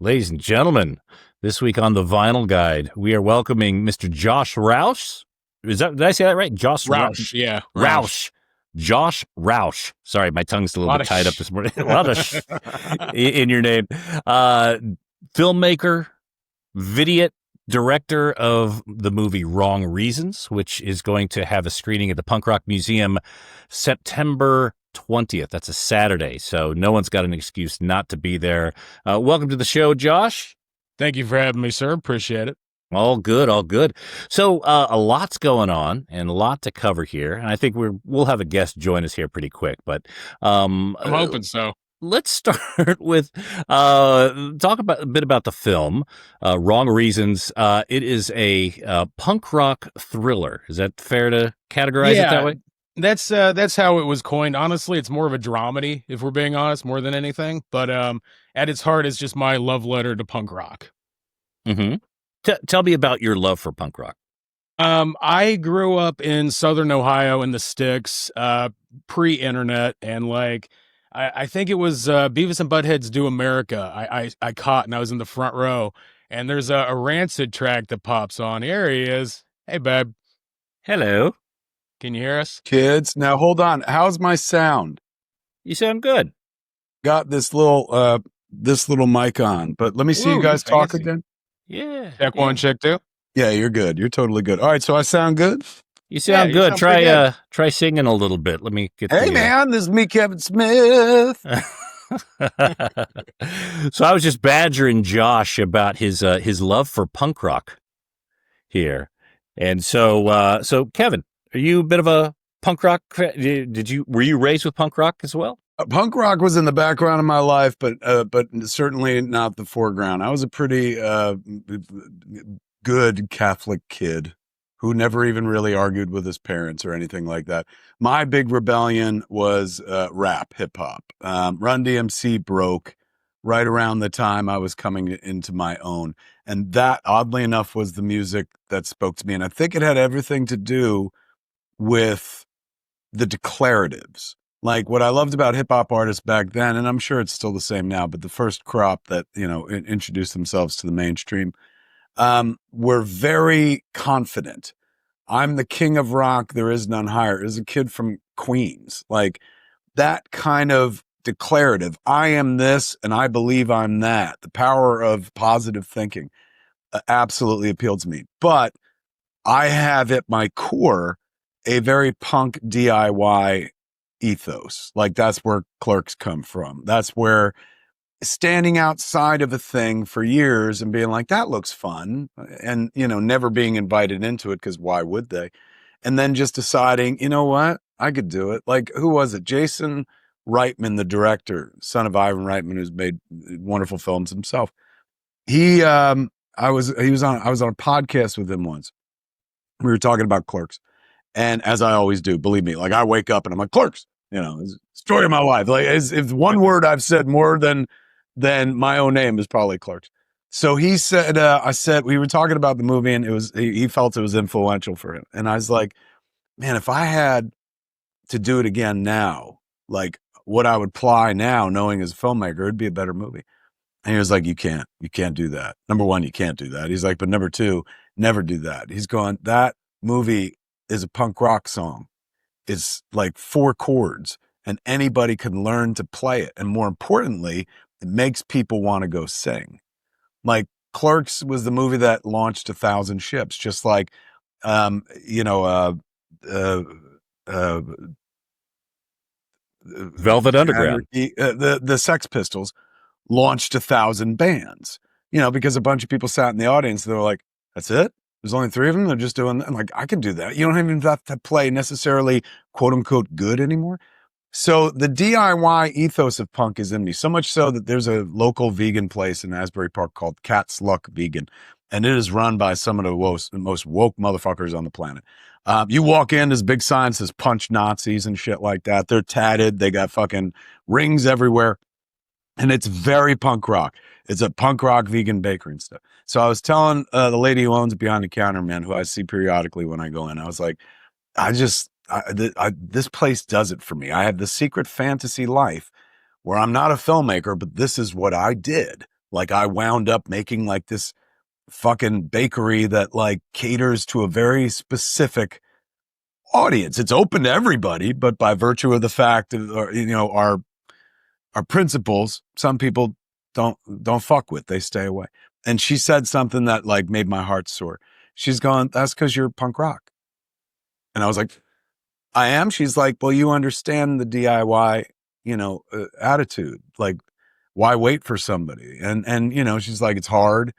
Ladies and gentlemen, this week on the Vinyl Guide, we are welcoming Mr. Josh Roush. Did I say that right? Josh Roush, yeah. Roush. Josh Roush. Sorry, my tongue's a little bit tied up this morning. A lot of in your name. Filmmaker, video director of the movie Wrong Reasons, which is going to have a screening at the Punk Rock Museum September 20th. That's a Saturday, so no one's got an excuse not to be there. Welcome to the show, Josh. Thank you for having me, sir. Appreciate it. All good, all good. So a lot's going on and a lot to cover here, and I think we'll have a guest join us here pretty quick. But I'm hoping so. Let's start with talk a bit about the film, Wrong Reasons. It is a punk rock thriller. Is that fair to categorize it that way? That's how it was coined. Honestly, it's more of a dramedy, if we're being honest, more than anything. But at its heart, it's just my love letter to punk rock. Mm-hmm. Tell me about your love for punk rock. I grew up in Southern Ohio in the sticks, pre-internet, and I think it was Beavis and Butthead's Do America. I caught, and I was in the front row, and there's a Rancid track that pops on. Here he is. Hey, babe. Hello. Can you hear us? Kids, now hold on. How's my sound? You sound good. Got this little mic on, but let me see you guys talk again. Yeah. Check one, check two. Yeah, you're good. You're totally good. All right, so I sound good? You sound good. Try singing a little bit. Let me get Hey man, this is me, Kevin Smith. So I was just badgering Josh about his love for punk rock here. And so Kevin, are you a bit of a punk rock? Were you raised with punk rock as well? Punk rock was in the background of my life, but certainly not the foreground. I was a pretty good Catholic kid who never even really argued with his parents or anything like that. My big rebellion was rap, hip hop. Run DMC broke right around the time I was coming into my own. And that, oddly enough, was the music that spoke to me. And I think it had everything to do with the declaratives. Like what I loved about hip hop artists back then, and I'm sure it's still the same now, but the first crop that, introduced themselves to the mainstream, were very confident. I'm the king of rock. There is none higher. As a kid from Queens, like that kind of declarative, I am this and I believe I'm that. The power of positive thinking absolutely appealed to me. But I have at my core a very punk DIY ethos. Like that's where Clerks come from. That's where standing outside of a thing for years and being like, that looks fun. And, never being invited into it because why would they? And then just deciding, you know what? I could do it. Like, who was it? Jason Reitman, the director, son of Ivan Reitman, who's made wonderful films himself. I was on a podcast with him once. We were talking about Clerks. And as I always do, believe me, like I wake up and I'm like, Clerks, it's the story of my life. Like if one word I've said more than my own name is probably Clerks. So he said, we were talking about the movie and he felt it was influential for him. And I was like, man, if I had to do it again now, like what I would ply now, knowing as a filmmaker, it'd be a better movie. And he was like, you can't do that. Number one, you can't do that. He's like, but number two, never do that. He's going, that movie is a punk rock song. It's like 4 chords and anybody can learn to play it. And more importantly, it makes people want to go sing. Like Clerks was the movie that launched 1,000 ships, just like, Velvet Underground. The Sex Pistols launched 1,000 bands, because a bunch of people sat in the audience. They were like, that's it? There's only 3 of them. They're just doing, I'm like, I can do that. You don't even have to play necessarily quote unquote good anymore. So the DIY ethos of punk is in me, so much so that there's a local vegan place in Asbury Park called Cat's Luck Vegan. And it is run by some of the most woke motherfuckers on the planet. You walk in, there's big signs that says punch Nazis and shit like that. They're tatted. They got fucking rings everywhere. And it's very punk rock. It's a punk rock vegan bakery and stuff. So I was telling the lady who owns Behind the Counter, man, who I see periodically when I go in, I was like, this place does it for me. I have the secret fantasy life where I'm not a filmmaker, but this is what I did. Like I wound up making like this fucking bakery that like caters to a very specific audience. It's open to everybody, but by virtue of the fact of, our principles, some people don't fuck with, they stay away. And she said something that like made my heart sore. She's gone, that's because you're punk rock. And I was like, I am. She's like, well, you understand the DIY, attitude. Like, why wait for somebody? And she's like, it's hard.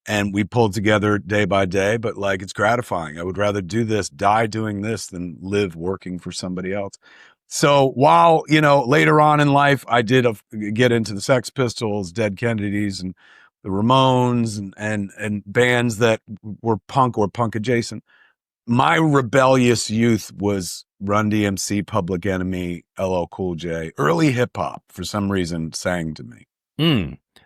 And we pulled together day by day, but like, it's gratifying. I would rather do this, die doing this than live working for somebody else. So while, later on in life, I did get into the Sex Pistols, Dead Kennedys, and the Ramones and bands that were punk or punk adjacent. My rebellious youth was Run DMC, Public Enemy, LL Cool J. Early hip hop, for some reason, sang to me.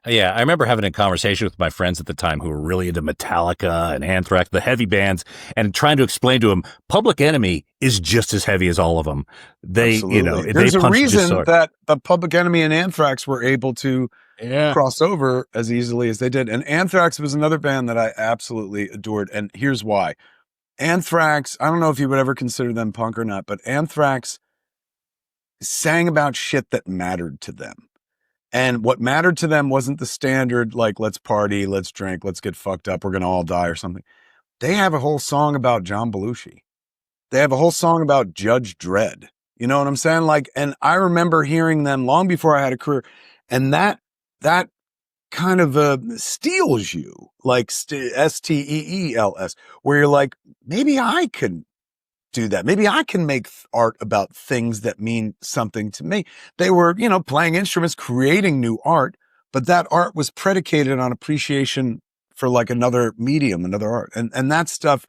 Yeah, I remember having a conversation with my friends at the time who were really into Metallica and Anthrax, the heavy bands, and trying to explain to them, Public Enemy is just as heavy as all of them. Absolutely. There's a reason that the Public Enemy and Anthrax were able to cross over as easily as they did. And Anthrax was another band that I absolutely adored. And here's why. Anthrax, I don't know if you would ever consider them punk or not, but Anthrax sang about shit that mattered to them. And what mattered to them wasn't the standard, like, let's party, let's drink, let's get fucked up, we're going to all die or something. They have a whole song about John Belushi. They have a whole song about Judge Dredd. You know what I'm saying? Like, and I remember hearing them long before I had a career. And that kind of steals you, like STEELS, where you're like, maybe I can do that. Maybe I can make art about things that mean something to me. They were, playing instruments, creating new art, but that art was predicated on appreciation for like another medium, another art. And that stuff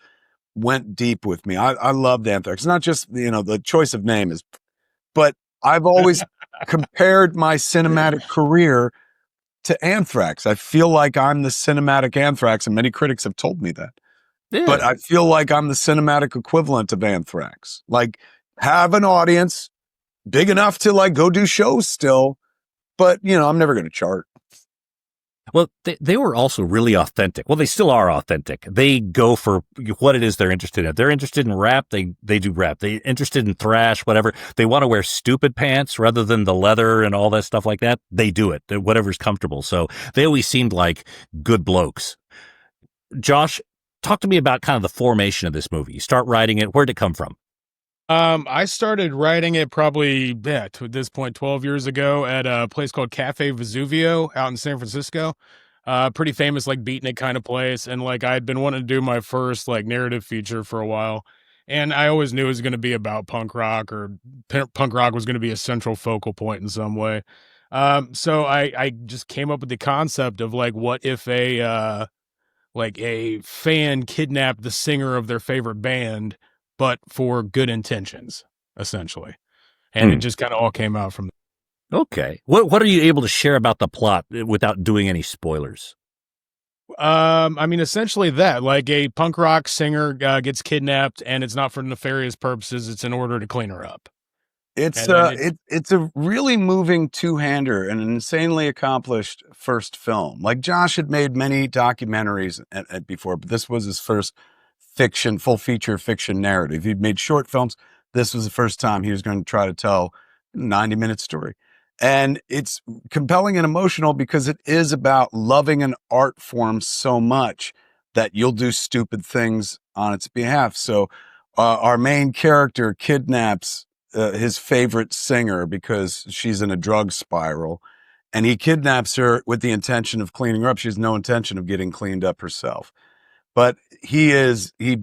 went deep with me. I loved Anthrax. Not just, the choice of name is, but I've always compared my cinematic career to Anthrax. I feel like I'm the cinematic Anthrax, and many critics have told me that. Yeah. But I feel like I'm the cinematic equivalent of Anthrax. Like, have an audience big enough to like go do shows still, but I'm never going to chart. Well, they were also really authentic. Well, they still are authentic. They go for what it is they're interested in. They're interested in rap. They do rap. They're interested in thrash, whatever. They want to wear stupid pants rather than the leather and all that stuff like that. They do it. Whatever's comfortable. So they always seemed like good blokes. Josh, talk to me about kind of the formation of this movie. You start writing it. Where'd it come from? I started writing it probably, to this point, 12 years ago at a place called Cafe Vesuvio out in San Francisco. Pretty famous, like, beatnik kind of place. And like, I'd been wanting to do my first like narrative feature for a while. And I always knew it was going to be about punk rock, or punk rock was going to be a central focal point in some way. So I just came up with the concept of like, what if a fan kidnapped the singer of their favorite band, but for good intentions, essentially. And it just kind of all came out from there. Okay. What are you able to share about the plot without doing any spoilers? Essentially that, like, a punk rock singer gets kidnapped, and it's not for nefarious purposes. It's in order to clean her up. It's a really moving two-hander and an insanely accomplished first film. Like, Josh had made many documentaries before, but this was his first full feature fiction narrative. He'd made short films. This was the first time he was going to try to tell a 90-minute story. And it's compelling and emotional because it is about loving an art form so much that you'll do stupid things on its behalf. So our main character kidnaps his favorite singer because she's in a drug spiral, and he kidnaps her with the intention of cleaning her up. She has no intention of getting cleaned up herself. But he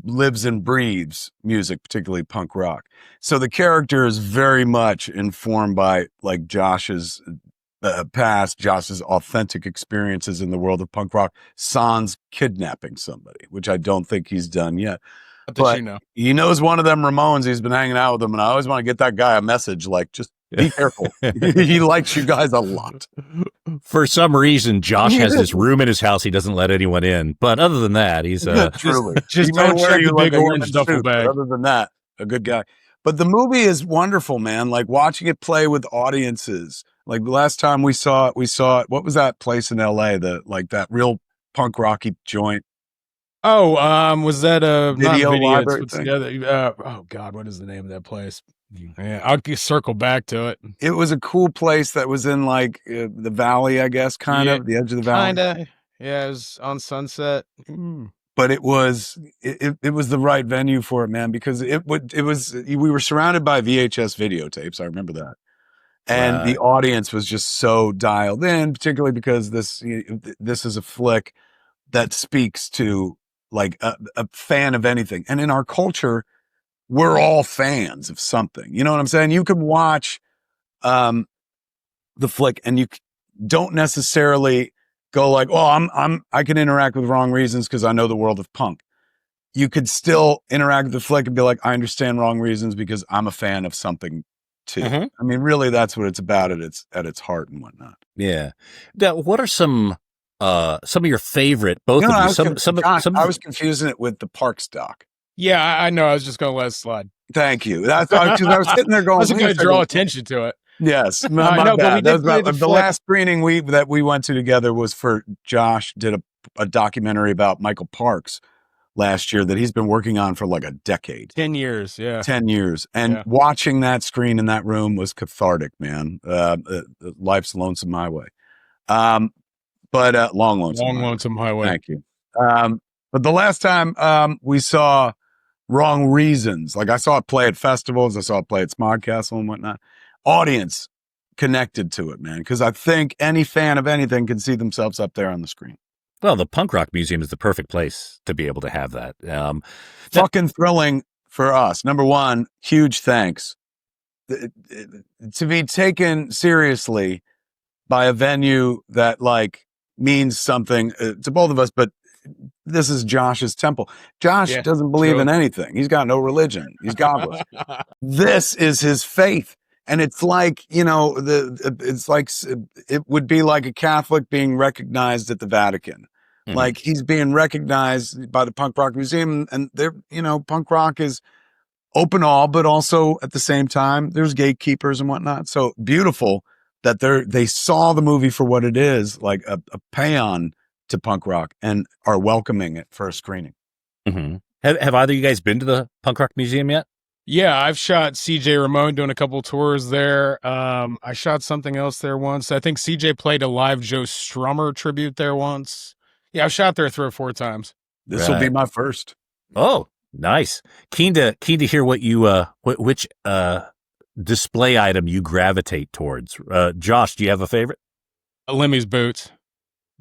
lives and breathes music, particularly punk rock. So the character is very much informed by like Josh's past, Josh's authentic experiences in the world of punk rock, sans kidnapping somebody, which I don't think he's done yet. But he knows one of them Ramones. He's been hanging out with them, and I always want to get that guy a message like, just be careful. He likes you guys a lot. For some reason, Josh has this room in his house he doesn't let anyone in. But other than that, he's truly just don't check the big orange duffel bag. Other than that, a good guy. But the movie is wonderful, man. Like, watching it play with audiences. Like the last time we saw it, what was that place in LA? That real punk rocky joint Oh, was that not video video? library What's thing? the other? Oh God, what is the name of that place? Yeah, I'll circle back to it. It was a cool place that was in like the valley, I guess, kind Yeah, of the edge of the valley. Kinda. Yeah, it was on Sunset. But it was the right venue for it, man, because we were surrounded by VHS videotapes. I remember that. And the audience was just so dialed in, particularly because this is a flick that speaks to like a fan of anything. And in our culture, we're all fans of something. You know what I'm saying? You can watch the flick and you don't necessarily go like, oh, I can interact with Wrong Reasons because I know the world of punk. You could still interact with the flick and be like, I understand Wrong Reasons because I'm a fan of something too. Mm-hmm. I mean, really, that's what it's about at its heart and whatnot. Yeah. Now, what are some of your favorite? Both of you. I was confusing it with the Parks doc. Yeah, I know. I was just gonna let it slide. Thank you. That's because I was sitting there going, I wasn't going to draw attention to it. Yes, I know, but we did play the last screening that we went to together was for Josh did a documentary about Michael Parks last year that he's been working on for like a decade. 10 years, yeah. 10 years. And watching that screen in that room was cathartic, man. Life's Lonesome Highway. Long Lonesome Highway. Thank you. But the last time we saw Wrong Reasons, like I saw it play at festivals, I saw it play at Smodcastle and whatnot. Audience connected to it, man, because I think any fan of anything can see themselves up there on the screen. Well, the Punk Rock Museum is the perfect place to be able to have that. Fucking thrilling for us. Number one, huge thanks. To be taken seriously by a venue that like means something to both of us, but this is Josh's temple. Josh doesn't believe in anything. He's got no religion. He's godless. This is his faith. And it's like, you know, it would be like a Catholic being recognized at the Vatican. Mm-hmm. Like he's being recognized by the Punk Rock Museum, and they're, you know, punk rock is open all, but also at the same time, there's gatekeepers and whatnot. So beautiful that they saw the movie for what it is, like a paean to punk rock, and are welcoming it for a screening. Mm-hmm. Have either of you guys been to the Punk Rock Museum yet? Yeah, I've shot CJ Ramon doing a couple tours there. I shot something else there once. I think CJ played a live Joe Strummer tribute there once. Yeah, I've shot there 3 or 4 times. This will be my first. Oh, nice. Keen to hear what you which display item you gravitate towards. Josh, do you have a favorite? Lemmy's boots.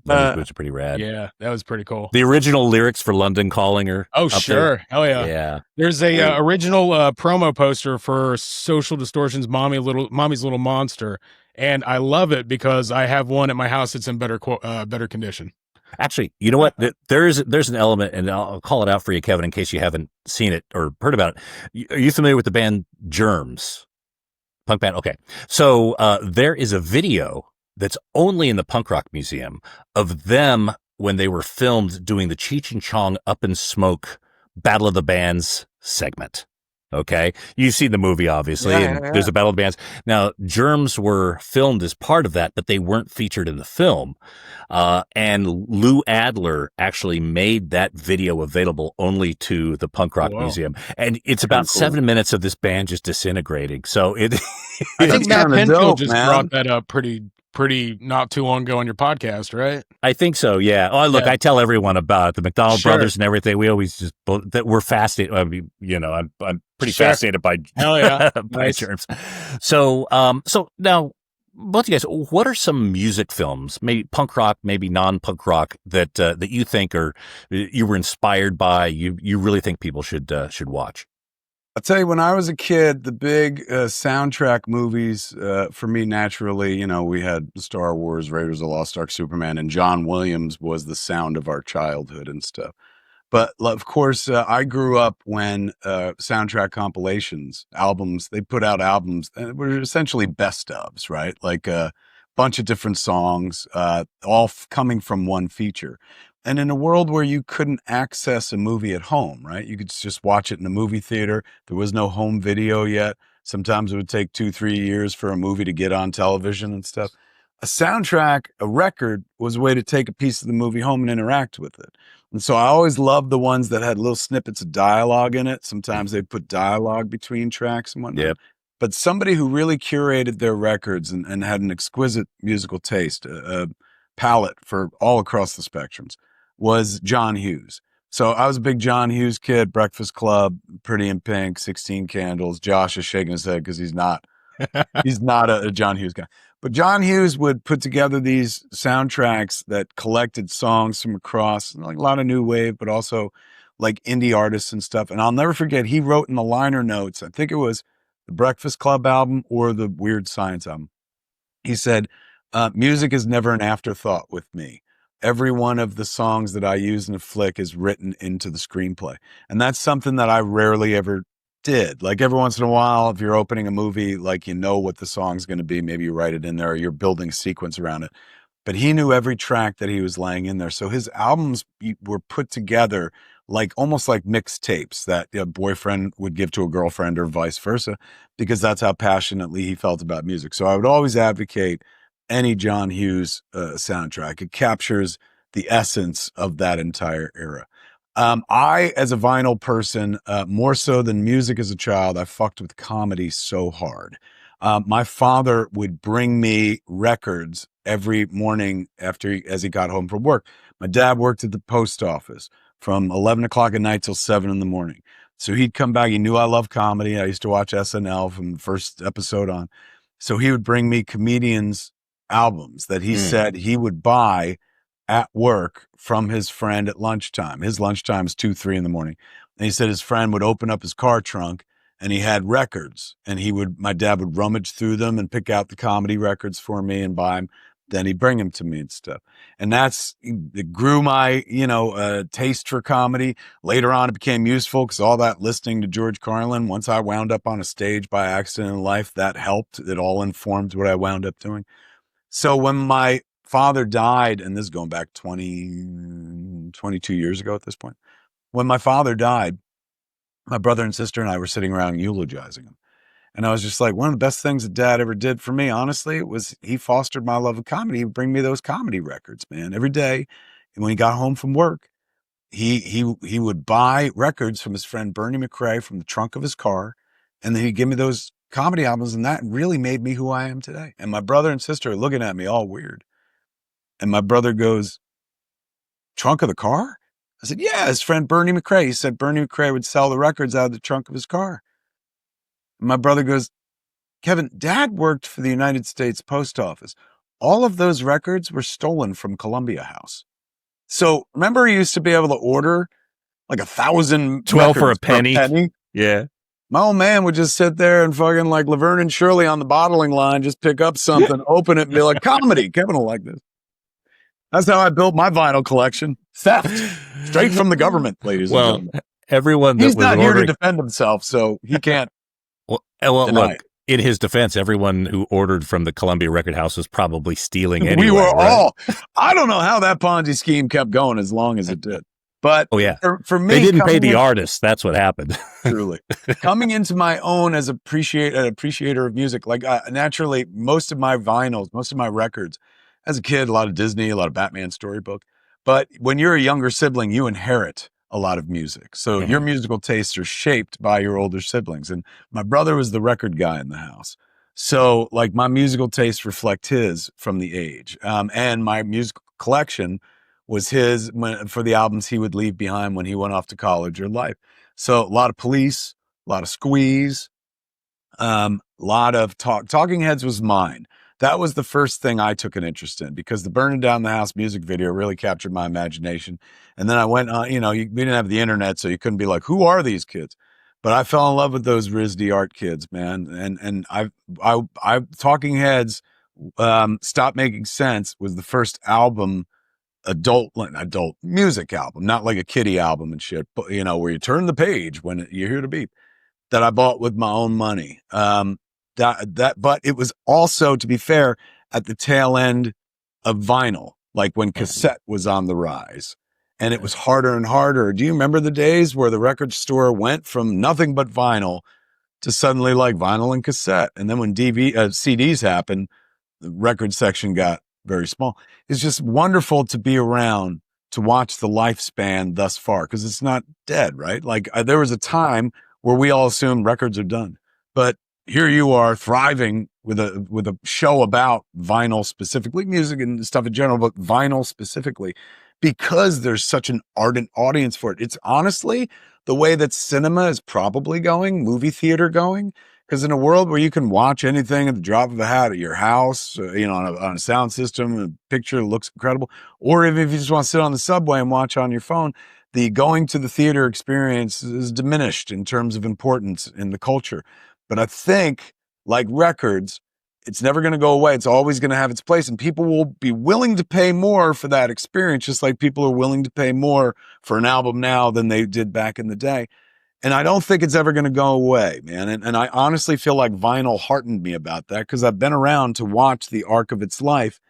Lemmy's boots are pretty rad. Yeah, that was pretty cool. The original lyrics for London Calling are sure. there. Hell yeah. Yeah. There's a original promo poster for Social Distortion's Mommy's Little Monster, and I love it because I have one at my house that's in better condition. Actually, you know what? There's an element, and I'll call it out for you, Kevin, in case you haven't seen it or heard about it. Are you familiar with the band Germs? Punk band? Okay. So there is a video that's only in the Punk Rock Museum of them when they were filmed doing the Cheech and Chong Up in Smoke Battle of the Bands segment. Okay. You've seen the movie, obviously, and there's a Battle of the Bands. Now, Germs were filmed as part of that, but they weren't featured in the film. And Lou Adler actually made that video available only to the Punk Rock Museum. And it's about 7 minutes of this band just disintegrating. So I think Matt Penfield just brought that up pretty not too long ago on your podcast, right? I think so, yeah. Oh, look, I tell everyone about the McDonald brothers and everything. We always just that we're fascinated. I mean, you know, I'm pretty fascinated by by Germs. So now, both of you guys, what are some music films, maybe punk rock, maybe non-punk rock, that you think you were inspired by? You really think people should watch? I'll tell you, when I was a kid, the big soundtrack movies for me, naturally, you know, we had Star Wars, Raiders of the Lost Ark, Superman, and John Williams was the sound of our childhood and stuff. But of course, I grew up when soundtrack compilations, albums, they put out albums and were essentially best ofs, right? Like a bunch of different songs, all coming from one feature. And in a world where you couldn't access a movie at home, right? You could just watch it in a movie theater. There was no home video yet. Sometimes it would take 2-3 years for a movie to get on television and stuff. A soundtrack, a record, was a way to take a piece of the movie home and interact with it. And so I always loved the ones that had little snippets of dialogue in it. Sometimes they put dialogue between tracks and whatnot. Yep. But somebody who really curated their records and had an exquisite musical taste, a palette for all across the spectrums, was John Hughes. So I was a big John Hughes kid, Breakfast Club, Pretty in Pink, 16 Candles. Josh is shaking his head because he's not a John Hughes guy. But John Hughes would put together these soundtracks that collected songs from across, like a lot of new wave, but also like indie artists and stuff. And I'll never forget, he wrote in the liner notes, I think it was the Breakfast Club album or the Weird Science album. He said, music is never an afterthought with me. Every one of the songs that I use in a flick is written into the screenplay. And that's something that I rarely ever did. Like every once in a while, if you're opening a movie, like you know what the song's going to be, maybe you write it in there or you're building a sequence around it. But he knew every track that he was laying in there. So his albums were put together like almost like mixtapes that a boyfriend would give to a girlfriend or vice versa, because that's how passionately he felt about music. So I would always advocate any John Hughes soundtrack. It captures the essence of that entire era. I, as a vinyl person, more so than music as a child, I fucked with comedy so hard. My father would bring me records every morning as he got home from work. My dad worked at the post office from 11 o'clock at night till 7 in the morning. So he'd come back. He knew I loved comedy. I used to watch SNL from the first episode on. So he would bring me comedians' albums that he said he would buy at work from his friend at lunchtime. His lunchtime is 2-3 in the morning. And he said his friend would open up his car trunk and he had records, and my dad would rummage through them and pick out the comedy records for me and buy them. Then he'd bring them to me and stuff. And it grew my, taste for comedy. Later on, it became useful because all that listening to George Carlin, once I wound up on a stage by accident in life, that helped. It all informed what I wound up doing. So when my father died, and this is going back 22 years ago at this point, when my father died, my brother and sister and I were sitting around eulogizing him. And I was just like, one of the best things that dad ever did for me, honestly, was he fostered my love of comedy. He would bring me those comedy records, man, every day. And when he got home from work, he would buy records from his friend Bernie McRae from the trunk of his car. And then he'd give me those comedy albums. And that really made me who I am today. And my brother and sister are looking at me all weird. And my brother goes, trunk of the car? I said, yeah, his friend Bernie McRae. He said Bernie McRae would sell the records out of the trunk of his car. And my brother goes, Kevin, Dad worked for the United States Post Office. All of those records were stolen from Columbia House. So remember, he used to be able to order like 1,000 12 for a penny. Yeah. My old man would just sit there and fucking like Laverne and Shirley on the bottling line, just pick up something, open it, and be like, comedy. Kevin will like this. That's how I built my vinyl collection. Theft. Straight from the government, ladies and gentlemen. Everyone that He's was not ordering... here to defend himself, so he can't. Well, look, in his defense, everyone who ordered from the Columbia Record House was probably stealing anyway. We were right? all. I don't know how that Ponzi scheme kept going as long as it did. But for me, they didn't pay the artists. That's what happened. Truly. Coming into my own as an appreciator of music, like naturally, most of my vinyls, most of my records, as a kid, a lot of Disney, a lot of Batman storybook. But when you're a younger sibling, you inherit a lot of music. So your musical tastes are shaped by your older siblings. And my brother was the record guy in the house. So like my musical tastes reflect his from the age. And my musical collection was his for the albums he would leave behind when he went off to college or life. So a lot of Police, a lot of Squeeze, a lot of Talking Heads was mine. That was the first thing I took an interest in because the Burning Down the House music video really captured my imagination. And then I went on, we didn't have the internet, so you couldn't be like, who are these kids? But I fell in love with those RISD art kids, man. And I Talking Heads, Stop Making Sense was the first album, adult music album, not like a kiddie album and shit, but where you turn the page when you hear the beat, that I bought with my own money. But it was also, to be fair, at the tail end of vinyl, like when cassette was on the rise, and it was harder and harder. Do you remember the days where the record store went from nothing but vinyl to suddenly like vinyl and cassette. And then when CDs happened, the record section got very small. It's just wonderful to be around to watch the lifespan thus far, because it's not dead, right? Like there was a time where we all assumed records are done, but here you are thriving with a show about vinyl specifically, music and stuff in general, but vinyl specifically, because there's such an ardent audience for it. It's honestly the way that cinema is probably going, movie theater going. Because in a world where you can watch anything at the drop of a hat at your house, on a sound system, a picture that looks incredible, or if you just want to sit on the subway and watch on your phone, the going to the theater experience is diminished in terms of importance in the culture. But I think, like records, it's never going to go away. It's always going to have its place, and people will be willing to pay more for that experience, just like people are willing to pay more for an album now than they did back in the day. And I don't think it's ever going to go away, man. And I honestly feel like vinyl heartened me about that, because I've been around to watch the arc of its life.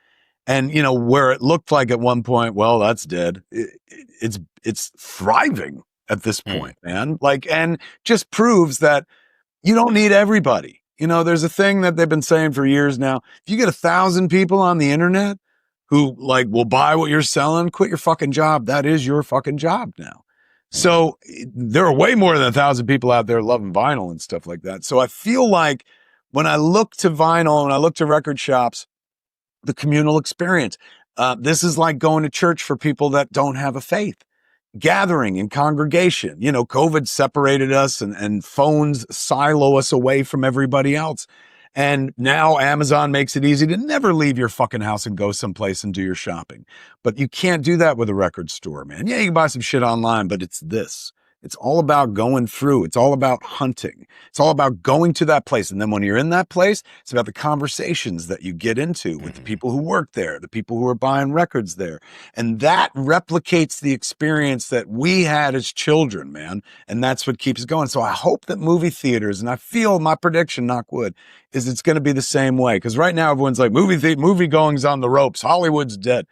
And, where it looked like at one point, well, that's dead. It's thriving at this point, man. Like, and just proves that you don't need everybody. There's a thing that they've been saying for years now. If you get 1,000 people on the internet who like will buy what you're selling, quit your fucking job. That is your fucking job now. So there are way more than 1,000 people out there loving vinyl and stuff like that. So I feel like when I look to vinyl and I look to record shops, the communal experience, this is like going to church for people that don't have a faith. Gathering in congregation. COVID separated us and phones silo us away from everybody else. And now Amazon makes it easy to never leave your fucking house and go someplace and do your shopping. But you can't do that with a record store, man. Yeah, you can buy some shit online, but it's this. It's all about going through. It's all about hunting. It's all about going to that place. And then when you're in that place, it's about the conversations that you get into with the people who work there, the people who are buying records there. And that replicates the experience that we had as children, man. And that's what keeps going. So I hope that movie theaters, and I feel my prediction, knock wood, is it's going to be the same way. Because right now everyone's like, movie going's on the ropes. Hollywood's dead.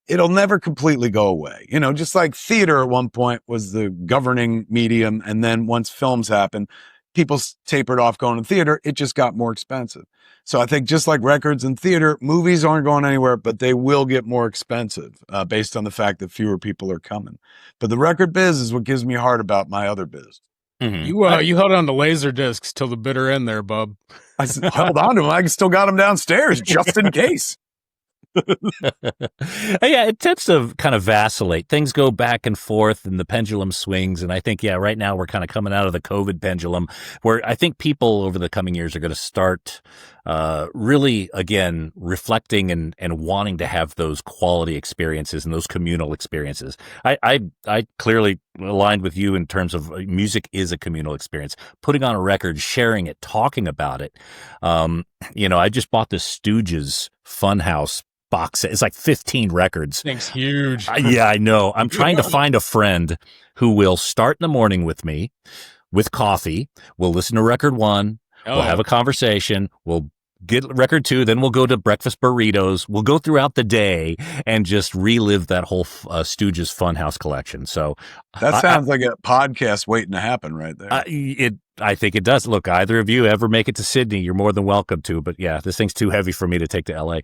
It'll never completely go away. Just like theater at one point was the governing medium. And then once films happened, people tapered off going to theater. It just got more expensive. So I think just like records and theater, movies aren't going anywhere, but they will get more expensive based on the fact that fewer people are coming. But the record biz is what gives me heart about my other biz. Mm-hmm. You held on to laser discs till the bitter end there, bub. I held on to them. I still got them downstairs just in case. Yeah, it tends to kind of vacillate. Things go back and forth and the pendulum swings. And I think, right now we're kind of coming out of the COVID pendulum, where I think people over the coming years are going to start really, again, reflecting and wanting to have those quality experiences and those communal experiences. I clearly aligned with you in terms of music is a communal experience. Putting on a record, sharing it, talking about it. I just bought this Stooges Funhouse box set. It's like 15 records. Thing's huge. Yeah, I know. I'm trying to find a friend who will start in the morning with me with coffee. We'll listen to record one. We'll have a conversation. We'll get record two. Then we'll go to breakfast burritos. We'll go throughout the day and just relive that whole Stooges Funhouse collection. So that sounds like a podcast waiting to happen right there. I think it does. Look, either of you ever make it to Sydney, you're more than welcome to. But yeah, this thing's too heavy for me to take to LA.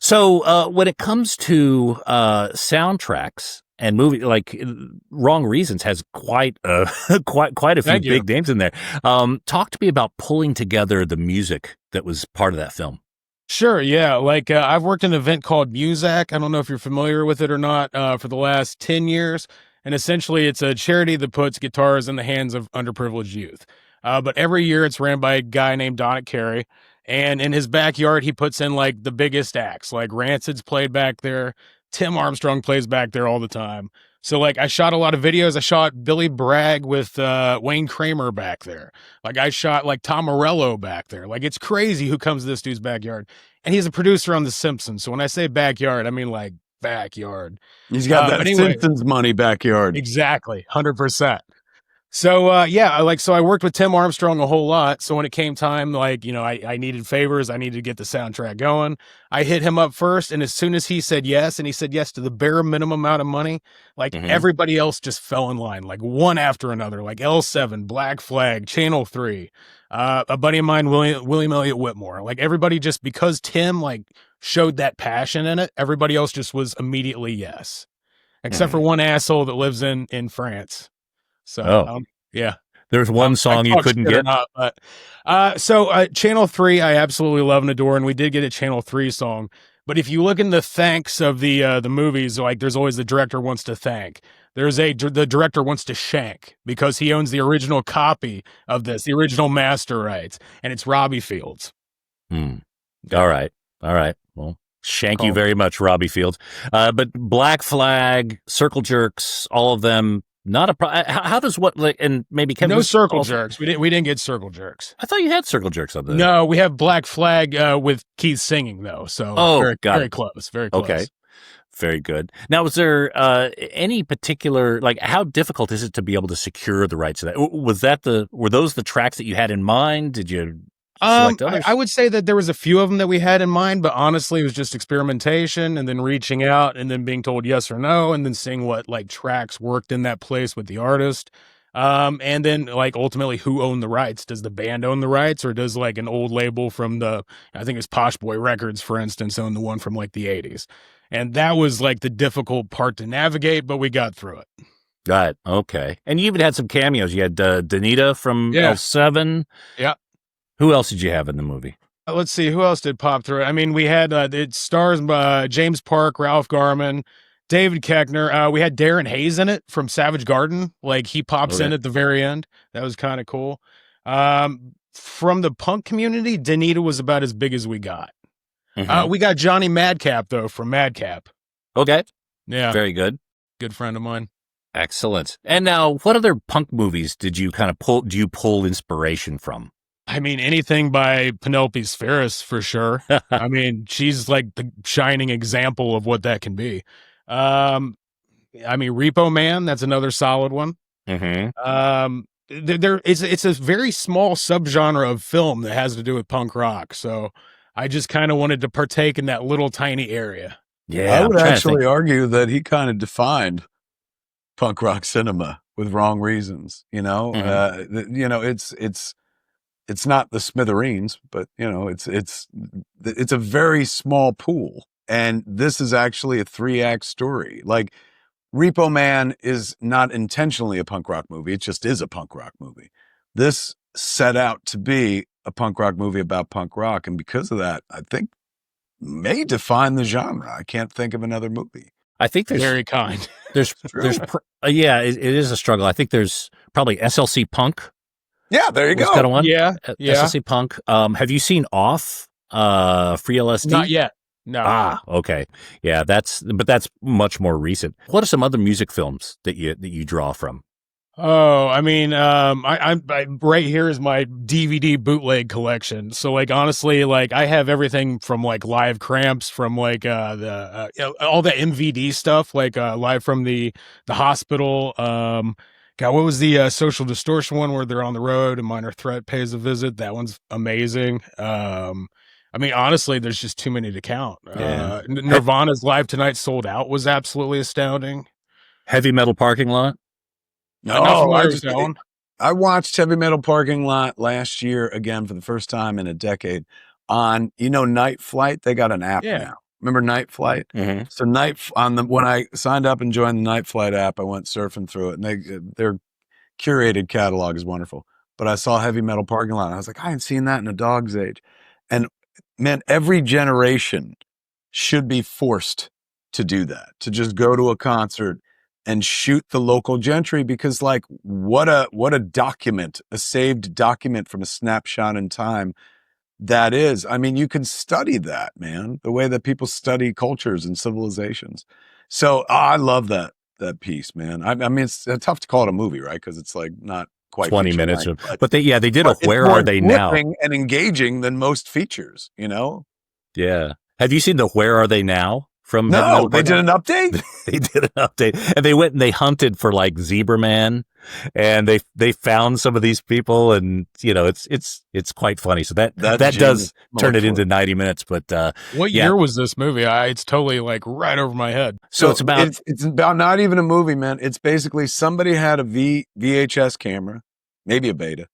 So when it comes to soundtracks and movie, like Wrong Reasons has quite a few big names in there. Talk to me about pulling together the music that was part of that film. Sure, yeah. Like I've worked in an event called Muzak. I don't know if you're familiar with it or not. For the last 10 years. And essentially, it's a charity that puts guitars in the hands of underprivileged youth. But every year, it's ran by a guy named Donna Carey. And in his backyard, he puts in like the biggest acts. Like Rancid's played back there. Tim Armstrong plays back there all the time. So like I shot a lot of videos. I shot Billy Bragg with Wayne Kramer back there. Like I shot like Tom Morello back there. Like it's crazy who comes to this dude's backyard. And he's a producer on The Simpsons. So when I say backyard, I mean like backyard. He's got that Simpsons money backyard. Exactly. 100%. So so I worked with Tim Armstrong a whole lot. So when it came time, I needed favors, I needed to get the soundtrack going. I hit him up first, and as soon as he said yes, and he said yes to the bare minimum amount of money, everybody else just fell in line, like one after another, like L7, Black Flag, Channel 3, a buddy of mine, William Elliott Whitmore. Like everybody, just because Tim showed that passion in it, everybody else just was immediately yes, except for one asshole that lives in France. So, yeah. There's one song you couldn't get. Not, but, Channel 3, I absolutely love and adore, and we did get a Channel 3 song. But if you look in the thanks of the movies, there's always the director wants to thank. There's the director wants to shank because he owns the original copy of this, the original master rights, and it's Robbie Fields. All right. Well, thank you very much, Robbie Fields. But Black Flag, Circle Jerks, all of them. Not a how does and maybe Kevin, no circle jerks. We didn't get circle jerks. I thought you had circle jerks on the. No, we have Black Flag with Keith singing though. So very close, very close. Okay, very good. Now, was there any particular how difficult is it to be able to secure the rights to that? Were those the tracks that you had in mind? Did you? I would say that there was a few of them that we had in mind, but honestly, it was just experimentation and then reaching out and then being told yes or no, and then seeing what tracks worked in that place with the artist. And then ultimately who owned the rights? Does the band own the rights, or does an old label from I think it's Posh Boy Records, for instance, own the one from the 80s? And that was the difficult part to navigate, but we got through it. Got it. Okay. And you even had some cameos. You had Danita from L7. Yeah. Who else did you have in the movie? Let's see. Who else did pop through? I mean, we had, it stars James Park, Ralph Garman, David Koechner. We had Darren Hayes in it from Savage Garden. He pops in at the very end. That was kind of cool. From the punk community, Danita was about as big as we got. Mm-hmm. We got Johnny Madcap, though, from Madcap. Okay. Yeah. Very good. Good friend of mine. Excellent. And now, what other punk movies do you pull inspiration from? I mean, anything by Penelope Spheris, for sure. I mean, she's the shining example of what that can be. I mean, Repo Man, that's another solid one. Mm-hmm. It's a very small subgenre of film that has to do with punk rock. So I just kind of wanted to partake in that little tiny area. Yeah, I would actually argue that he kind of defined punk rock cinema with Wrong Reasons. Mm-hmm. It's not the Smithereens, but it's a very small pool, and this is actually a 3-act story. Repo Man is not intentionally a punk rock movie; it just is a punk rock movie. This set out to be a punk rock movie about punk rock, and because of that, I think may define the genre. I can't think of another movie. I think there's very kind. It is a struggle. I think there's probably SLC Punk. Yeah, there you go. Kind of one. Yeah. SLC Punk. Have you seen Off? Free LSD? Not yet. No. Okay. Yeah, that's much more recent. What are some other music films that you draw from? Oh, I mean, I right here is my DVD bootleg collection. So honestly, I have everything from Live Cramps, from all the MVD stuff, Live from the Hospital. God, what was the Social Distortion one where they're on the road and Minor Threat pays a visit? That one's amazing. I mean, honestly, there's just too many to count. Yeah. Nirvana's Live Tonight Sold Out was absolutely astounding. Heavy Metal Parking Lot? No, I watched Heavy Metal Parking Lot last year again for the first time in a decade on, Night Flight. They got an app now. Remember Night Flight? Mm-hmm. So when I signed up and joined the Night Flight app, I went surfing through it, and their curated catalog is wonderful. But I saw Heavy Metal Parking Lot, and I was like, I hadn't seen that in a dog's age. And man, every generation should be forced to do that, to just go to a concert and shoot the local gentry, because what a document, a saved document from a snapshot in time that is. I mean, you can study that, man, the way that people study cultures and civilizations. So I love that piece, man. I mean, it's tough to call it a movie, right? Because it's not quite 20 minutes, but they did a Where Are They Now? And engaging than most features, Yeah. Have you seen the Where Are They Now from Heavy No, Metal they did Parking an update. They did an update, and they went and they hunted for like Zebra Man, and they found some of these people, and it's quite funny. So that That's does turn it genius. into 90 minutes, but What yeah. year was this movie? It's totally like right over my head. So it's about it's about not even a movie, man. It's basically somebody had a VHS camera, maybe a beta,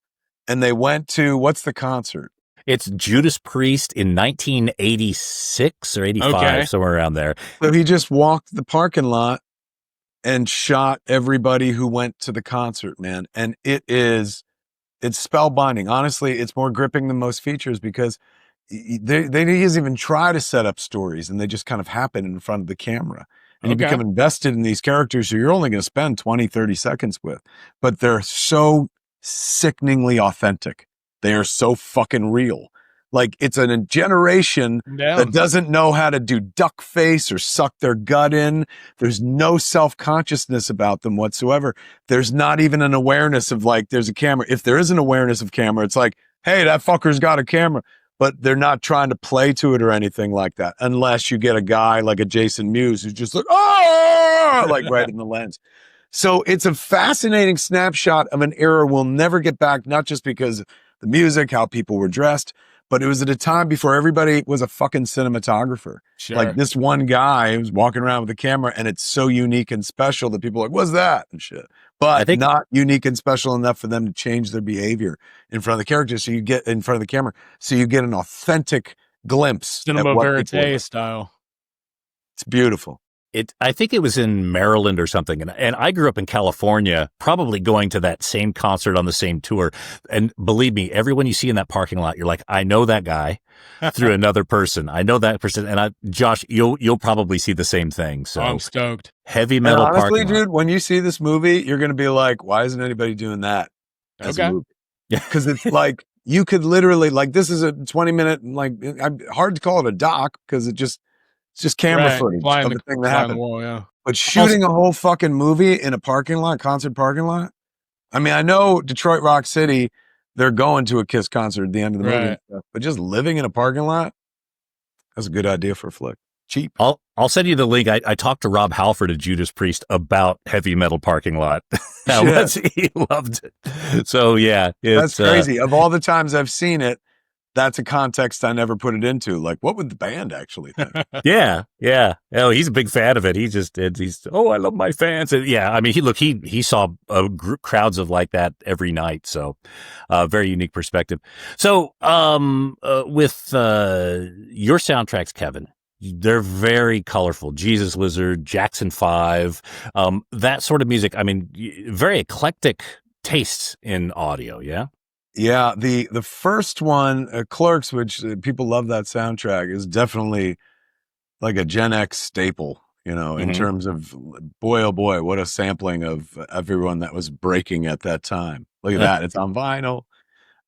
and they went to what's the concert? it's Judas Priest in 1986 or 85, Okay. somewhere around there. So he just walked the parking lot and shot everybody who went to the concert, man. And it's spellbinding. Honestly, it's more gripping than most features because they doesn't even try to set up stories, and they just kind of happen in front of the camera. And you Okay. become invested in these characters who you're only going to spend 20, 30 seconds with. But they're so sickeningly authentic. They are so fucking real. Like, it's a generation that doesn't know how to do duck face or suck their gut in. There's no self-consciousness about them whatsoever. There's not even an awareness of, like, there's a camera. If there is an awareness of camera, it's like, hey, that fucker's got a camera. But they're not trying to play to it or anything like that, unless you get a guy like a Jason Mewes who's just like, oh, like right in the lens. So it's a fascinating snapshot of an era we'll never get back, not just because of the music, how people were dressed, but it was at a time before everybody was a fucking cinematographer. Sure. Like this one guy who's walking around with a camera, and it's so unique and special that people are like, what's that? And shit. But not unique and special enough for them to change their behavior in front of the character. So you get in front of the camera. So you get an authentic glimpse. Cinema verite style. It's beautiful. I think it was in Maryland or something. And I grew up in California, probably going to that same concert on the same tour. And believe me, everyone you see in that parking lot, you're like, I know that guy through another person. I know that person. And Josh, you'll probably see the same thing. So I'm stoked. Heavy Metal Honestly, Parking Lot. dude, when you see this movie, you're going to be like, why isn't anybody doing that as a movie? Yeah. Because it's like, you could literally, like, this is a 20-minute, like, hard to call it a doc because it's just camera footage of the thing that happened. Wall, yeah. But shooting a whole fucking movie in a parking lot, concert parking lot. I mean, I know Detroit Rock City, they're going to a Kiss concert at the end of the movie, and stuff, but just living in a parking lot, that's a good idea for a flick. Cheap. I'll send you the link. I talked to Rob Halford of Judas Priest about Heavy Metal Parking Lot. He loved it. So yeah, that's crazy. Of all the times I've seen it, that's a context I never put it into. Like, what would the band actually think? Yeah. Oh, he's a big fan of it. He's I love my fans. And yeah, I mean, he saw crowds of like that every night. So, very unique perspective. So, with your soundtracks, Kevin, they're very colorful. Jesus Lizard, Jackson 5, that sort of music. I mean, very eclectic tastes in audio. Yeah. Yeah, the first one, Clerks, which people love that soundtrack, is definitely like a Gen X staple, in terms of, boy, oh boy, what a sampling of everyone that was breaking at that time. Look at that. It's on vinyl.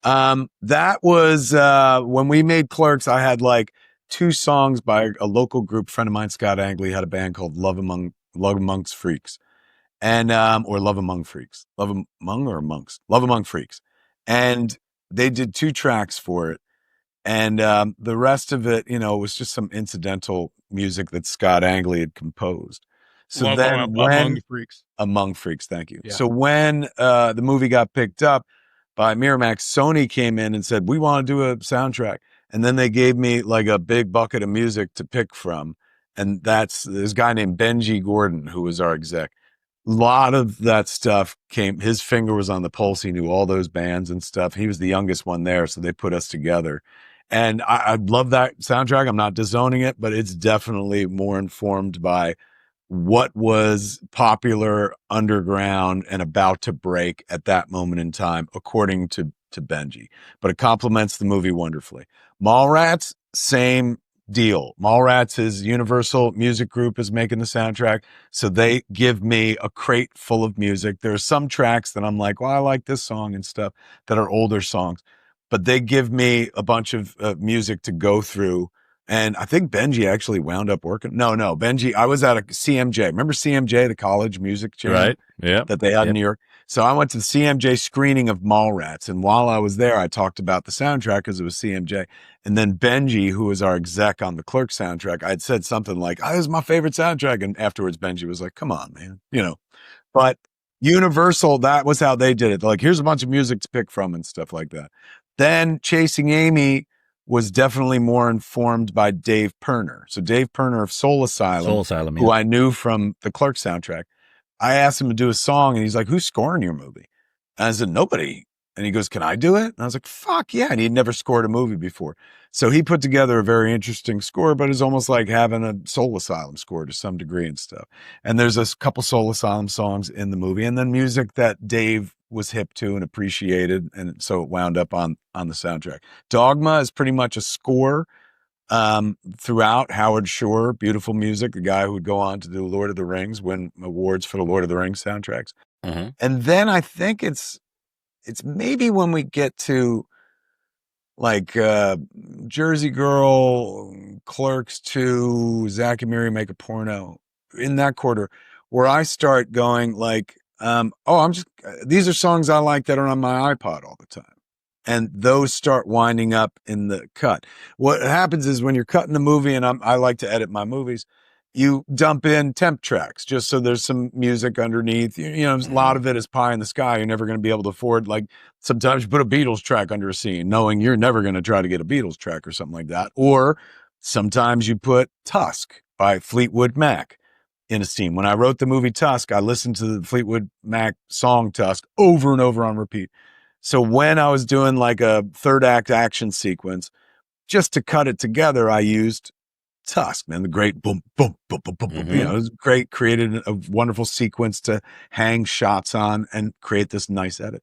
That was, when we made Clerks, I had like 2 songs by a local group. Friend of mine, Scott Angley, had a band called Love Amongst Freaks. And, or Love Among Freaks. Love Among or Amongst? Love Among Freaks. And they did 2 tracks for it. And the rest of it, was just some incidental music that Scott Angley had composed. So Among Freaks, thank you. Yeah. So when the movie got picked up by Miramax, Sony came in and said, we want to do a soundtrack. And then they gave me like a big bucket of music to pick from. And that's this guy named Benji Gordon, who was our exec. A lot of that stuff his finger was on the pulse. He knew all those bands and stuff. He was the youngest one there, so they put us together. And I love that soundtrack. I'm not disowning it, but it's definitely more informed by what was popular underground and about to break at that moment in time, according to Benji. But it complements the movie wonderfully. Mallrats, same deal. Mallrats, his Universal Music Group, is making the soundtrack. So they give me a crate full of music. There are some tracks that I'm like, well, I like this song and stuff that are older songs, but they give me a bunch of music to go through. And I think Benji actually wound up working. No, Benji, I was at a CMJ. Remember CMJ, the college music channel? Right. Yeah. That they had in New York. So I went to the CMJ screening of Mallrats. And while I was there, I talked about the soundtrack because it was CMJ. And then Benji, who was our exec on the Clerks soundtrack, I'd said something like, this is my favorite soundtrack. And afterwards, Benji was like, come on, man, but Universal, that was how they did it. They're like, here's a bunch of music to pick from and stuff like that. Then Chasing Amy was definitely more informed by Dave Pirner. So Dave Pirner of Soul Asylum, who I knew from the Clerks soundtrack. I asked him to do a song and he's like, who's scoring your movie? And I said, nobody. And he goes, can I do it? And I was like, fuck yeah. And he'd never scored a movie before. So he put together a very interesting score, but it's almost like having a Soul Asylum score to some degree and stuff. And there's a couple Soul Asylum songs in the movie and then music that Dave was hip to and appreciated. And so it wound up on the soundtrack. Dogma is pretty much a score throughout. Howard Shore, beautiful music, the guy who would go on to do Lord of the Rings, win awards for the Lord of the Rings soundtracks. Mm-hmm. And then I think it's maybe when we get to like Jersey Girl, Clerks 2, Zack and Miri Make a Porno, in that quarter, where I start going like, these are songs I like that are on my iPod all the time. And those start winding up in the cut. What happens is when you're cutting the movie, and I like to edit my movies, you dump in temp tracks just so there's some music underneath. A lot of it is pie in the sky. You're never going to be able to afford, like sometimes you put a Beatles track under a scene knowing you're never going to try to get a Beatles track or something like that. Or sometimes you put Tusk by Fleetwood Mac in a scene. When I wrote the movie Tusk, I listened to the Fleetwood Mac song Tusk over and over on repeat. So when I was doing like a third act action sequence, just to cut it together, I used Tusk, man, the great boom, boom, boom, boom, boom, Mm-hmm. it was great, created a wonderful sequence to hang shots on and create this nice edit.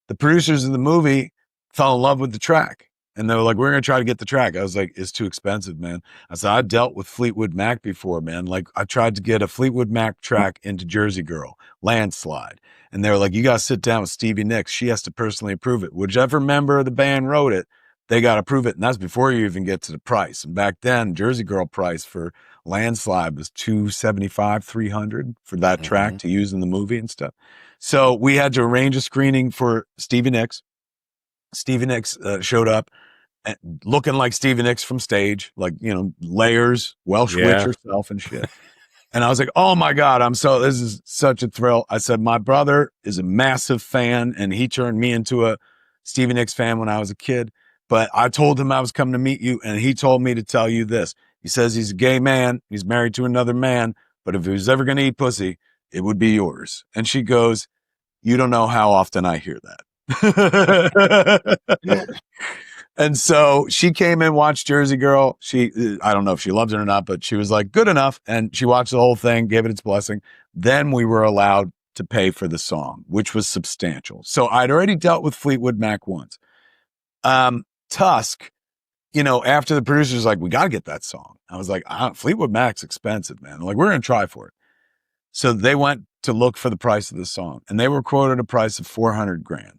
The producers of the movie fell in love with the track and they were like, we're going to try to get the track. I was like, it's too expensive, man. I said, I dealt with Fleetwood Mac before, man. Like I tried to get a Fleetwood Mac track into Jersey Girl, Landslide. And they were like, you got to sit down with Stevie Nicks. She has to personally approve it. Whichever member of the band wrote it, they got to approve it. And that's before you even get to the price. And back then, Jersey Girl price for Landslide was $275, $300 for that track to use in the movie and stuff. So we had to arrange a screening for Stevie Nicks. Stevie Nicks showed up looking like Stevie Nicks from stage, like, layers, Welsh witch herself and shit. And I was like, oh my God, this is such a thrill. I said, my brother is a massive fan and he turned me into a Stevie Nicks fan when I was a kid. But I told him I was coming to meet you and he told me to tell you this. He says he's a gay man. He's married to another man. But if he was ever going to eat pussy, it would be yours. And she goes, you don't know how often I hear that. And so she came and watched Jersey Girl. I don't know if she loves it or not, but she was like, good enough. And she watched the whole thing, gave it its blessing. Then we were allowed to pay for the song, which was substantial. So I'd already dealt with Fleetwood Mac once. Tusk, after the producers like, we got to get that song. I was like, Fleetwood Mac's expensive, man. Like, we're going to try for it. So they went to look for the price of the song and they were quoted a price of $400,000.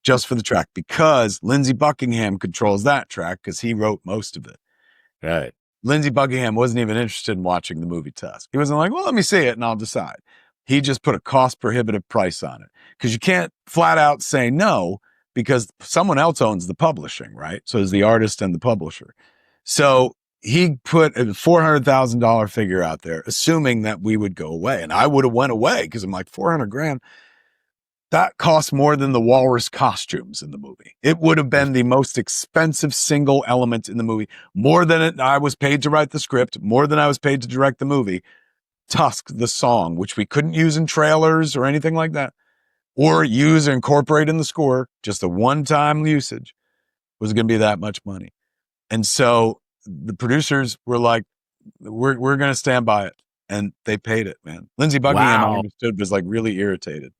Just for the track, because Lindsey Buckingham controls that track because he wrote most of it. Right. Lindsey Buckingham wasn't even interested in watching the movie Tusk. He wasn't like, well, let me see it and I'll decide. He just put a cost prohibitive price on it because you can't flat out say no because someone else owns the publishing, right? So is the artist and the publisher. So he put a $400,000 figure out there, assuming that we would go away. And I would have went away because I'm like, $400,000. That cost more than the walrus costumes in the movie. It would have been the most expensive single element in the movie. More than I was paid to write the script, more than I was paid to direct the movie. Tusk, the song, which we couldn't use in trailers or anything like that, or use or incorporate in the score, just a one-time usage, was going to be that much money. And so the producers were like, we're going to stand by it. And they paid it, man. Lindsey Buckingham, I understood, was like really irritated.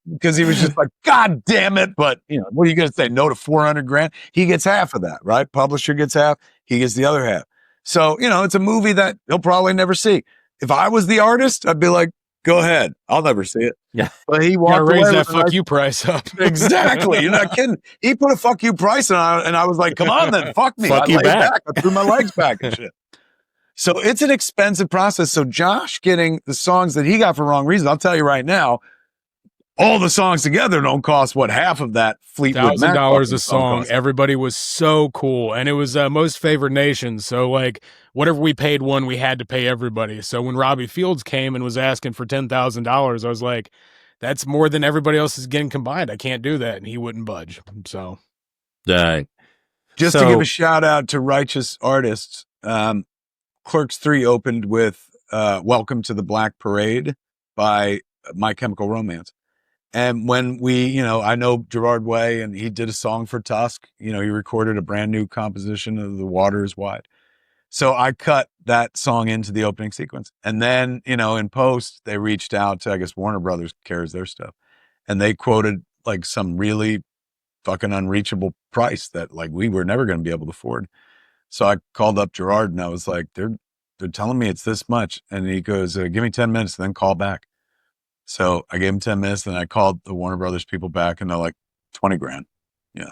Because he was just like, God damn it. But, what are you going to say? No to $400,000? He gets half of that, right? Publisher gets half. He gets the other half. So, it's a movie that he'll probably never see. If I was the artist, I'd be like, go ahead. I'll never see it. Yeah. But he walked away raise with that fuck you price up. Exactly. You're not kidding. He put a fuck you price on it. And I was like, come on then. Fuck me. Fuck I you laid back. I threw my legs back and shit. So it's an expensive process. So Josh getting the songs that he got for Wrong Reasons, I'll tell you right now, all the songs together don't cost what half of that Fleetwood Mac $1,000 fucking a song. cost. Everybody was so cool, and it was most favored nation. So like whatever we paid one, we had to pay everybody. So when Robbie Fields came and was asking for $10,000, I was like, that's more than everybody else is getting combined. I can't do that, and he wouldn't budge. So just to give a shout out to righteous artists, Clerks 3 opened with Welcome to the Black Parade by My Chemical Romance. And when we, I know Gerard Way, and he did a song for Tusk. He recorded a brand new composition of The Water is Wide. So I cut that song into the opening sequence. And then, in post, they reached out to, I guess, Warner Brothers carries their stuff. And they quoted like some really fucking unreachable price that like we were never going to be able to afford. So I called up Gerard and I was like, they're telling me it's this much. And he goes, give me 10 minutes and then call back. So I gave him 10 minutes and I called the Warner Brothers people back and they're like, 20 grand. And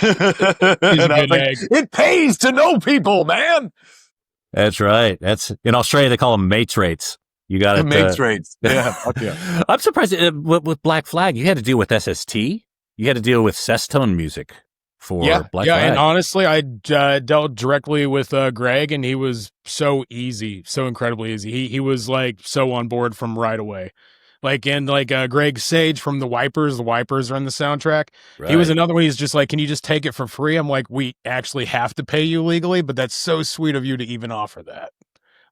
I was like, it pays to know people, man. That's right. That's in Australia, they call them mates rates. You got it. Mates rates. Yeah. Fuck yeah. I'm surprised with Black Flag, you had to deal with SST. You had to deal with Sestone music for Black Flag. And honestly, I dealt directly with Greg, and he was so easy, so incredibly easy. He was like so on board from right away. Like, and like Greg Sage from the Wipers are on the soundtrack. Right. He was another one. He's just like, can you just take it for free? I'm like, we actually have to pay you legally, but that's so sweet of you to even offer that.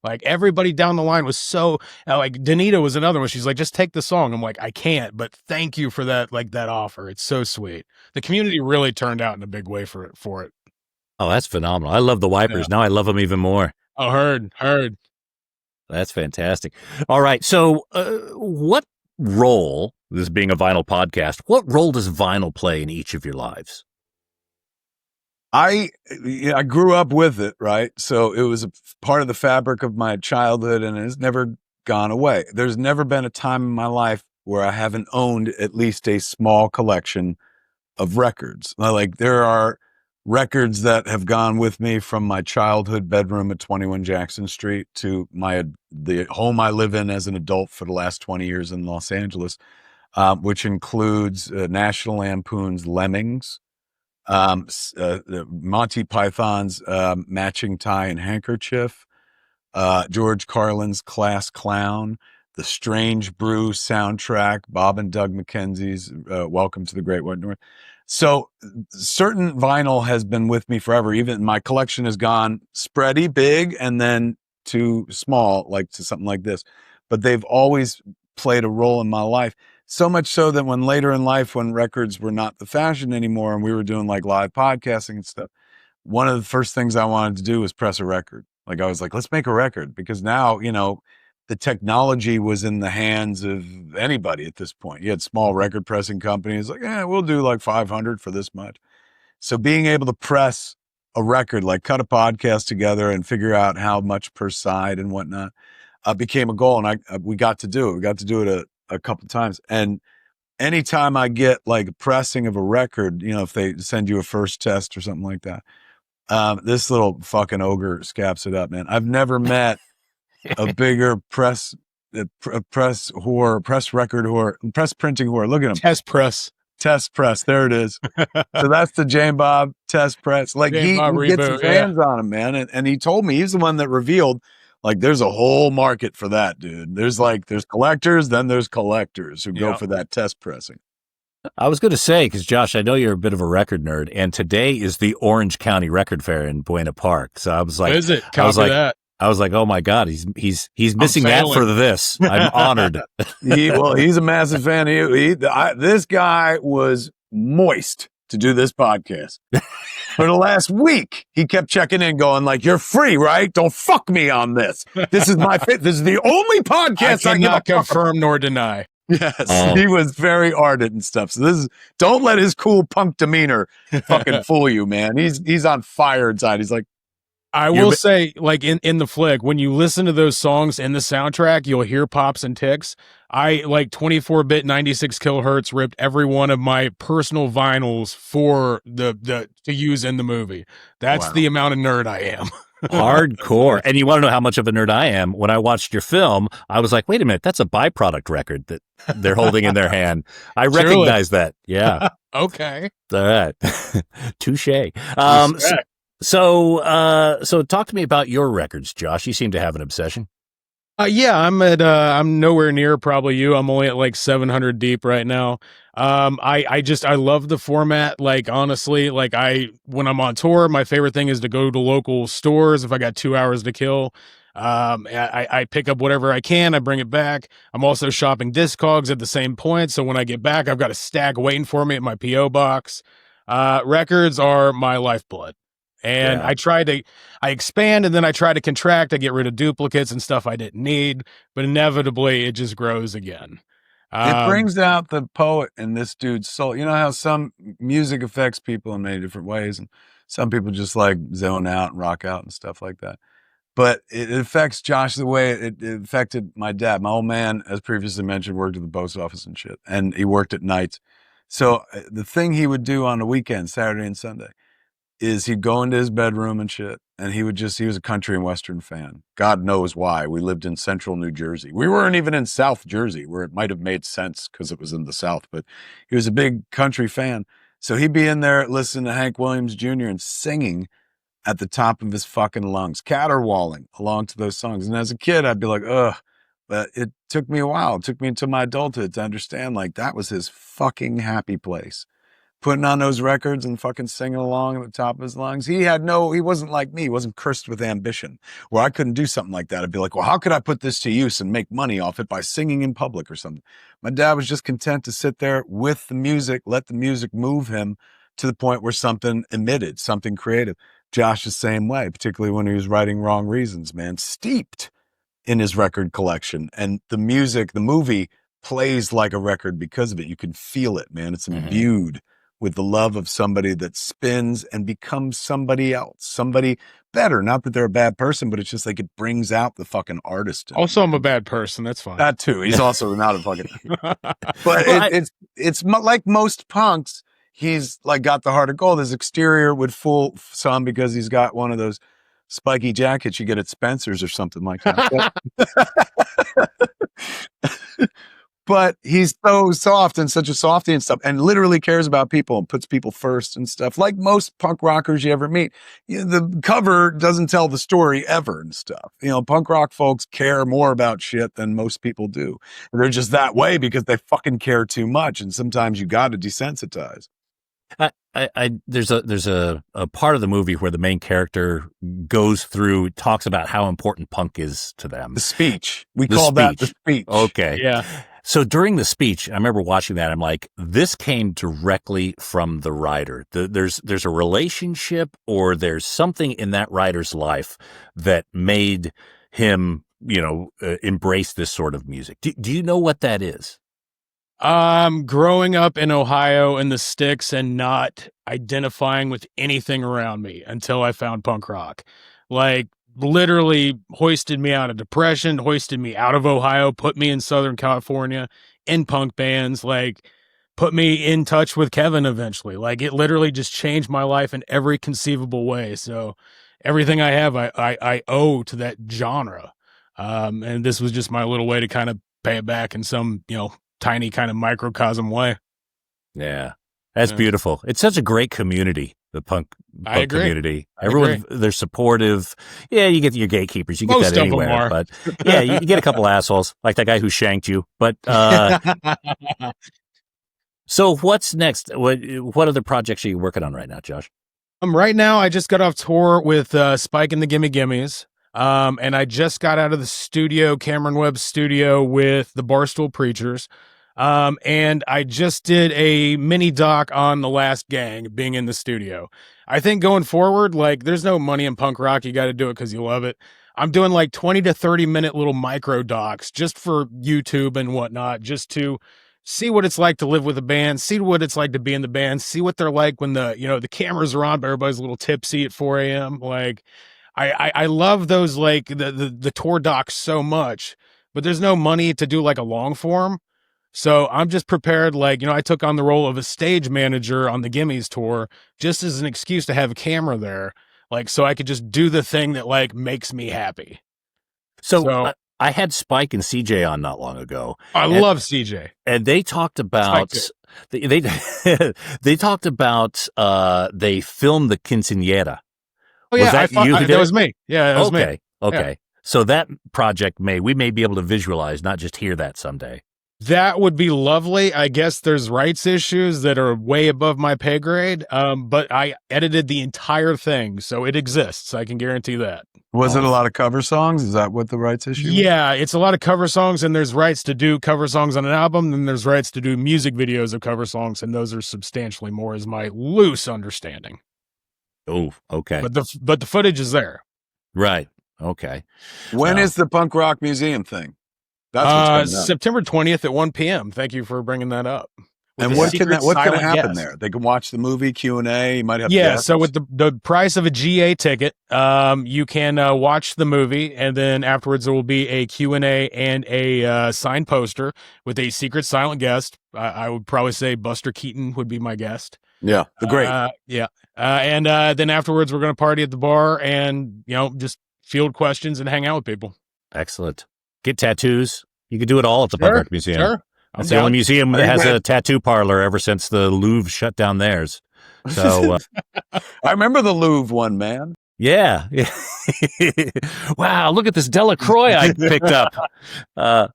Like everybody down the line was so like Danita was another one. She's like, just take the song. I'm like, I can't, but thank you for that. Like that offer. It's so sweet. The community really turned out in a big way for it. Oh, that's phenomenal. I love the Wipers. Yeah. Now I love them even more. Oh, heard. That's fantastic. All right. So what role, this being a vinyl podcast, what role does vinyl play in each of your lives? I grew up with it, right? So it was a part of the fabric of my childhood and it has never gone away. There's never been a time in my life where I haven't owned at least a small collection of records. Like there are records that have gone with me from my childhood bedroom at 21 Jackson Street to the home I live in as an adult for the last 20 years in Los Angeles, which includes National Lampoon's Lemmings, Monty Python's Matching Tie and Handkerchief, George Carlin's Class Clown, the Strange Brew soundtrack, Bob and Doug McKenzie's Welcome to the Great White North. So certain vinyl has been with me forever. Even my collection has gone spready big and then to small, like to something like this. But they've always played a role in my life. So much so that when later in life, when records were not the fashion anymore and we were doing like live podcasting and stuff, one of the first things I wanted to do was press a record. Like I was like, let's make a record, because now, the technology was in the hands of anybody at this point. You had small record pressing companies like, we'll do like 500 for this much. So being able to press a record, like cut a podcast together and figure out how much per side and whatnot, became a goal. And we got to do it. We got to do it a couple of times. And anytime I get like a pressing of a record, if they send you a first test or something like that, this little fucking ogre scaps it up, man. I've never met a bigger press record whore, press printing whore. Look at him. Test press. There it is. So that's the Jane Bob test press. Like he gets his hands on him, man. And he told me, he's the one that revealed, like, there's a whole market for that, dude. There's collectors, then there's collectors who go for that test pressing. I was going to say, because Josh, I know you're a bit of a record nerd, and today is the Orange County Record Fair in Buena Park. So I was like, is it? That. I was like, oh my God, he's missing that for this. I'm honored. He's a massive fan. This guy was moist to do this podcast. For the last week, he kept checking in, going like, "You're free, right? Don't fuck me on this. This is this is the only podcast I cannot confirm nor deny." Yes, He was very ardent and stuff. So don't let his cool punk demeanor fucking fool you, man. He's on fire inside. He's like, I will say, like in the flick, when you listen to those songs in the soundtrack, you'll hear pops and ticks. I like 24-bit 96 kilohertz ripped every one of my personal vinyls for the to use in the movie. That's the amount of nerd I am. Hardcore. And you want to know how much of a nerd I am? When I watched your film, I was like, wait a minute, that's a byproduct record that they're holding in their hand. I recognize that. Yeah. Okay. All right. Touche. So talk to me about your records, Josh. You seem to have an obsession. Yeah, I'm nowhere near probably you. I'm only at like 700 deep right now. I love the format. Like, honestly, like when I'm on tour, my favorite thing is to go to local stores. If I got 2 hours to kill, I pick up whatever I can. I bring it back. I'm also shopping Discogs at the same point. So when I get back, I've got a stack waiting for me at my PO box. Records are my lifeblood. And Yeah. I expand and then I try to contract. I get rid of duplicates and stuff I didn't need, but inevitably it just grows again. It brings out the poet in this dude's soul. You know how some music affects people in many different ways, and some people just like zone out and rock out and stuff like that. But it affects Josh the way it affected my dad. My old man, as previously mentioned, worked at the post office and shit, and he worked at nights. So the thing he would do on the weekend, Saturday and Sunday, is he'd go into his bedroom and shit, and he was a country and western fan. God knows why. We lived in central New Jersey. We weren't even in South Jersey, where it might have made sense because it was in the South, but he was a big country fan. So he'd be in there listening to Hank Williams Jr. and singing at the top of his fucking lungs, caterwauling along to those songs. And as a kid, I'd be like, ugh. But it took me a while. It took me into my adulthood to understand, like, that was his fucking happy place. Putting on those records and fucking singing along at the top of his lungs. He wasn't like me. He wasn't cursed with ambition, where I couldn't do something like that. I'd be like, well, how could I put this to use and make money off it by singing in public or something? My dad was just content to sit there with the music, let the music move him to the point where something emitted, something creative. Josh the same way, particularly when he was writing Wrong Reasons, man, steeped in his record collection. And the music, the movie plays like a record because of it. You can feel it, man. It's imbued with the love of somebody that spins and becomes somebody else, somebody better. Not that they're a bad person, but it's just like it brings out the fucking artist. Also, I'm a bad person. That's fine. That too. He's also not a fucking. But it's like most punks. He's like got the heart of gold. His exterior would fool some because he's got one of those spiky jackets you get at Spencer's or something like that. But he's so soft and such a softie and stuff, and literally cares about people and puts people first and stuff. Like most punk rockers you ever meet, the cover doesn't tell the story ever and stuff. Punk rock folks care more about shit than most people do. They're just that way because they fucking care too much, and sometimes you got to desensitize. There's a part of the movie where the main character talks about how important punk is to them. The speech. We call that the speech. Okay. Yeah. So during the speech, I remember watching that. I'm like, this came directly from the writer. There's a relationship, or there's something in that writer's life that made him, embrace this sort of music. Do you know what that is? Growing up in Ohio in the sticks and not identifying with anything around me until I found punk rock. Like, literally hoisted me out of depression, hoisted me out of Ohio, put me in Southern California in punk bands, like put me in touch with Kevin eventually. Like, it literally just changed my life in every conceivable way. So everything I have, I owe to that genre. And this was just my little way to kind of pay it back in some, tiny kind of microcosm way. Yeah. That's beautiful. It's such a great community, the punk community. Everyone, they're supportive. Yeah, you get your gatekeepers. You get Most that anywhere. But yeah, you get a couple assholes, like that guy who shanked you. But so what's next? What other projects are you working on right now, Josh? Right now, I just got off tour with Spike and the Gimme Gimmes. And I just got out of the studio, Cameron Webb's studio, with the Barstool Preachers. And I just did a mini doc on the Last Gang being in the studio. I think going forward, like, there's no money in punk rock. You got to do it because you love it. I'm doing like 20 to 30 minute little micro docs just for YouTube and whatnot, just to see what it's like to live with a band, see what it's like to be in the band, see what they're like when the cameras are on, but everybody's a little tipsy at 4 a.m. Like, I love those, like the tour docs so much, but there's no money to do like a long form. So I'm just prepared. Like, I took on the role of a stage manager on the Gimmes tour just as an excuse to have a camera there. like, so I could just do the thing that like makes me happy. So I had Spike and CJ on not long ago. I love CJ, and they talked about they talked about they filmed the quinceañera. Oh yeah, Was that that was me. Yeah, that was me. Okay. Yeah. So that project we may be able to visualize, not just hear that someday. That would be lovely. I guess there's rights issues that are way above my pay grade. But I edited the entire thing, so it exists. I can guarantee that. Was it a lot of cover songs? Is that what the rights issue was? Yeah, it's a lot of cover songs, and there's rights to do cover songs on an album, and there's rights to do music videos of cover songs, and those are substantially more, is my loose understanding. Oh, okay. But the footage is there. Right. Okay. When is the Punk Rock Museum thing? That's what's coming up. September 20th at 1 p.m. Thank you for bringing that up. And what's going to happen there? They can watch the movie, Q&A. You might have guests. So with the price of a GA ticket, you can watch the movie, and then afterwards there will be a Q&A and a signed poster with a secret silent guest. I would probably say Buster Keaton would be my guest. Yeah, the great. And then afterwards we're going to party at the bar and, just field questions and hang out with people. Excellent. Get tattoos. You can do it all at the Punk Rock Museum. Sure. It's the only museum that has a tattoo parlor ever since the Louvre shut down theirs. So I remember the Louvre one, man. Yeah. Wow, look at this Delacroix I picked up.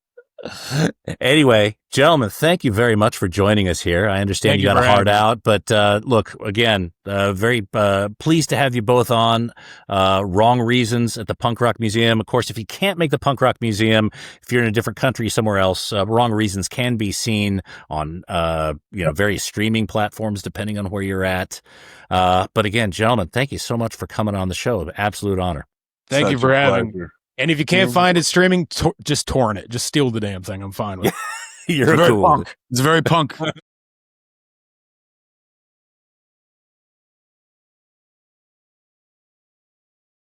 Anyway, gentlemen, thank you very much for joining us here. I understand you got a hard out, but look, again, very pleased to have you both on. Wrong Reasons at the Punk Rock Museum. Of course, if you can't make the Punk Rock Museum, if you're in a different country somewhere else, Wrong Reasons can be seen on various streaming platforms depending on where you're at. But again, gentlemen, thank you so much for coming on the show. Absolute honor. Thank you for having me. And if you can't find it streaming, just torrent it. Just steal the damn thing. I'm fine with it. You're cool. It's very punk.